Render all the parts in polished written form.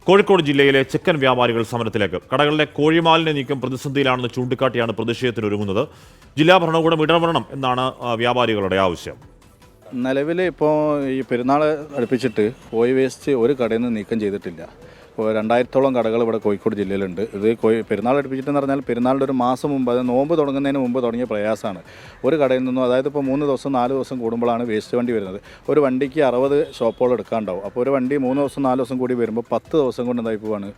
കോഴിക്കോട് ജില്ലയിലെ ചിക്കൻ വ്യാപാരികൾ സമരത്തിലേക്ക്. കടകളിലെ കോഴിമാലിന്യ നീക്കം പ്രതിസന്ധിയിലാണെന്ന് ചൂണ്ടിക്കാട്ടിയാണ് പ്രതിഷേധത്തിനൊരുങ്ങുന്നത്. ജില്ലാ ഭരണകൂടം ഇടപെടണം എന്നാണ് വ്യാപാരികളുടെ ആവശ്യം. നിലവിൽ ഇപ്പോൾ ഈ പെരുന്നാൾ അടുപ്പിച്ചിട്ട് കോഴി വേസ്റ്റ് ഒരു കടയിൽ നിന്ന് നീക്കം ചെയ്തിട്ടില്ല. ഇപ്പോൾ 2000-ഓളം കടകൾ ഇവിടെ കോഴിക്കോട് ജില്ലയിലുണ്ട്. ഇത് പെരുന്നാൾ അടുപ്പിച്ചിട്ടെന്ന് പറഞ്ഞാൽ പെരുന്നാളിൻ്റെ ഒരു മാസം മുമ്പ്, അത് നോമ്പ് തുടങ്ങുന്നതിന് മുമ്പ് തുടങ്ങിയ പ്രയാസമാണ്. ഒരു കടയിൽ നിന്നും, അതായത് ഇപ്പോൾ 3 ദിവസം 4 ദിവസം കൂടുമ്പോഴാണ് വേസ്റ്റ് വണ്ടി വരുന്നത്. ഒരു വണ്ടിക്ക് 60 ഷോപ്പുകൾ എടുക്കാനുണ്ടാവും. അപ്പോൾ ഒരു വണ്ടി 3 ദിവസം 4 ദിവസം കൂടി വരുമ്പോൾ 10 ദിവസം കൊണ്ട് എന്തായി പോവാണ്,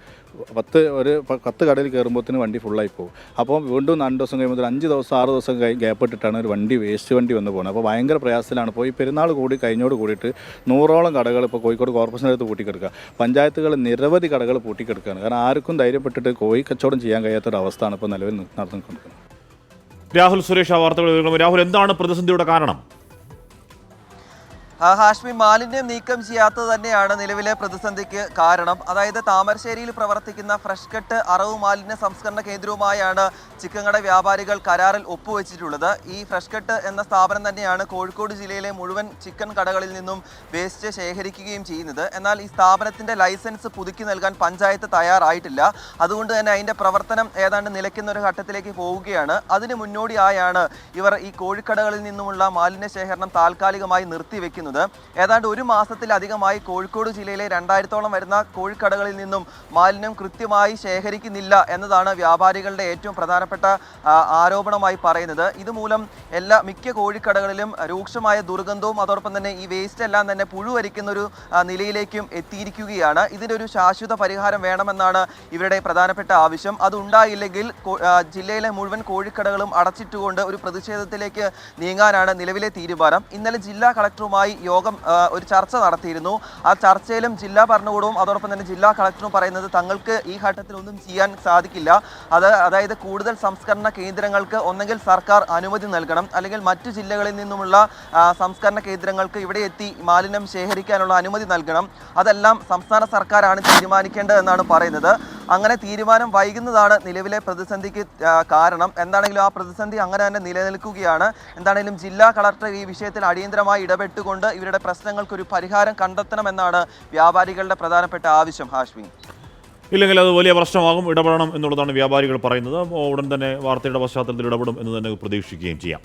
10 കടയിൽ കയറുമ്പോഴത്തേന് വണ്ടി ഫുള്ളായി പോകും. അപ്പോൾ വീണ്ടും 2 ദിവസം കഴിയുമ്പോൾ 5 ദിവസം 6 ദിവസം ഗ്യാപ്പ് ഇട്ടിട്ടാണ് ഒരു വണ്ടി വേസ്റ്റ് വണ്ടി വന്ന് പോകുന്നത്. അപ്പോൾ ഭയങ്കര പ്രയാസത്തിലാണ്. ഇപ്പോൾ ഈ പെരുന്നാൾ കൂടി കഴിഞ്ഞോട് കൂടിയിട്ട് 100ഓളം കടകൾ ഇപ്പോൾ കോഴിക്കോട് കോർപ്പറേഷനടുത്ത് പൂട്ടിക്കെടുക്കുക. പഞ്ചായത്തുകൾ നിരവധി കടകൾ പൂട്ടിക്കെടുക്കുകയാണ്. കാരണം ആർക്കും ധൈര്യപ്പെട്ടിട്ട് കോഴി കച്ചവടം ചെയ്യാൻ കഴിയാത്തൊരവസ്ഥയാണ് ഇപ്പോൾ നിലവിൽ നടന്നുകൊണ്ടിരിക്കുന്നത്. രാഹുൽ സുരേഷ് ആ വാർത്തകൾ. രാഹുൽ, എന്താണ് പ്രതിസന്ധിയുടെ കാരണം? ഹാഷ്മി, മാലിന്യം നീക്കം ചെയ്യാത്തത് തന്നെയാണ് നിലവിലെ പ്രതിസന്ധിക്ക് കാരണം. അതായത് താമരശ്ശേരിയിൽ പ്രവർത്തിക്കുന്ന ഫ്രഷ് കട്ട് അറവ് മാലിന്യ സംസ്കരണ കേന്ദ്രവുമായാണ് ചിക്കൻകട വ്യാപാരികൾ കരാറിൽ ഒപ്പുവെച്ചിട്ടുള്ളത്. ഈ ഫ്രഷ് കട്ട് എന്ന സ്ഥാപനം തന്നെയാണ് കോഴിക്കോട് ജില്ലയിലെ മുഴുവൻ ചിക്കൻ കടകളിൽ നിന്നും വേസ്റ്റ് ശേഖരിക്കുകയും ചെയ്യുന്നത്. എന്നാൽ ഈ സ്ഥാപനത്തിന്റെ ലൈസൻസ് പുതുക്കി നൽകാൻ പഞ്ചായത്ത് തയ്യാറായിട്ടില്ല. അതുകൊണ്ട് തന്നെ അതിന്റെ പ്രവർത്തനം ഏതാണ്ട് നിലയ്ക്കുന്ന ഒരു ഘട്ടത്തിലേക്ക് പോവുകയാണ്. അതിന് മുന്നോടിയായാണ് ഇവർ ഈ കോഴിക്കടകളിൽ നിന്നുമുള്ള മാലിന്യ ശേഖരണം താൽക്കാലികമായി നിർത്തിവെക്കുന്നത്. ഏതാണ്ട് ഒരു മാസത്തിലധികമായി കോഴിക്കോട് ജില്ലയിലെ 2000-ഓളം വരുന്ന കോഴിക്കടകളിൽ നിന്നും മാലിന്യം കൃത്യമായി ശേഖരിക്കുന്നില്ല എന്നതാണ് വ്യാപാരികളുടെ ഏറ്റവും പ്രധാനപ്പെട്ട ആരോപണമായി പറയുന്നത്. ഇതുമൂലം മിക്ക കോഴിക്കടകളിലും രൂക്ഷമായ ദുർഗന്ധവും അതോടൊപ്പം തന്നെ ഈ വേസ്റ്റ് എല്ലാം തന്നെ പുഴുവരിക്കുന്ന ഒരു നിലയിലേക്കും എത്തിയിരിക്കുകയാണ്. ഇതിനൊരു ശാശ്വത പരിഹാരം വേണമെന്നാണ് ഇവരുടെ പ്രധാനപ്പെട്ട ആവശ്യം. അതുണ്ടായില്ലെങ്കിൽ ജില്ലയിലെ മുഴുവൻ കോഴിക്കടകളും അടച്ചിട്ടുകൊണ്ട് ഒരു പ്രതിഷേധത്തിലേക്ക് നീങ്ങാനാണ് നിലവിലെ തീരുമാനം. ഇന്നലെ ജില്ലാ കളക്ടറുമായി യോഗം ഒരു ചർച്ച നടത്തിയിരുന്നു. ആ ചർച്ചയിലും ജില്ലാ ഭരണകൂടവും അതോടൊപ്പം തന്നെ ജില്ലാ കളക്ടറും പറയുന്നത് തങ്ങൾക്ക് ഈ ഘട്ടത്തിൽ ഒന്നും ചെയ്യാൻ സാധിക്കില്ല. അതായത് കൂടുതൽ സംസ്കരണ കേന്ദ്രങ്ങൾക്ക് ഒന്നെങ്കിൽ സർക്കാർ അനുമതി നൽകണം, അല്ലെങ്കിൽ മറ്റു ജില്ലകളിൽ നിന്നുമുള്ള സംസ്കരണ കേന്ദ്രങ്ങൾക്ക് ഇവിടെ എത്തി മാലിന്യം ശേഖരിക്കാനുള്ള അനുമതി നൽകണം. അതെല്ലാം സംസ്ഥാന സർക്കാരാണ് തീരുമാനിക്കേണ്ടതെന്നാണ് പറയുന്നത്. അങ്ങനെ തീരുമാനം വൈകുന്നതാണ് നിലവിലെ പ്രതിസന്ധിക്ക് കാരണം. എന്താണെങ്കിലും ആ പ്രതിസന്ധി അങ്ങനെ തന്നെ നിലനിൽക്കുകയാണ്. എന്താണെങ്കിലും ജില്ലാ കളക്ടർ ഈ വിഷയത്തിൽ അടിയന്തരമായി ഇടപെട്ടുകൊണ്ട് ഇവരുടെ പ്രശ്നങ്ങൾക്കൊരു പരിഹാരം കണ്ടെത്തണമെന്നാണ് വ്യാപാരികളുടെ പ്രധാനപ്പെട്ട ആവശ്യം. ഹാഷ്മി, ഇല്ലെങ്കിൽ അത് വലിയ പ്രശ്നമാകും. ഇടപെടണം എന്നുള്ളതാണ് വ്യാപാരികൾ പറയുന്നത്. ഉടൻ തന്നെ വാർത്തയുടെ പശ്ചാത്തലത്തിൽ ഇടപെടും എന്ന് തന്നെ പ്രതീക്ഷിക്കുകയും ചെയ്യാം.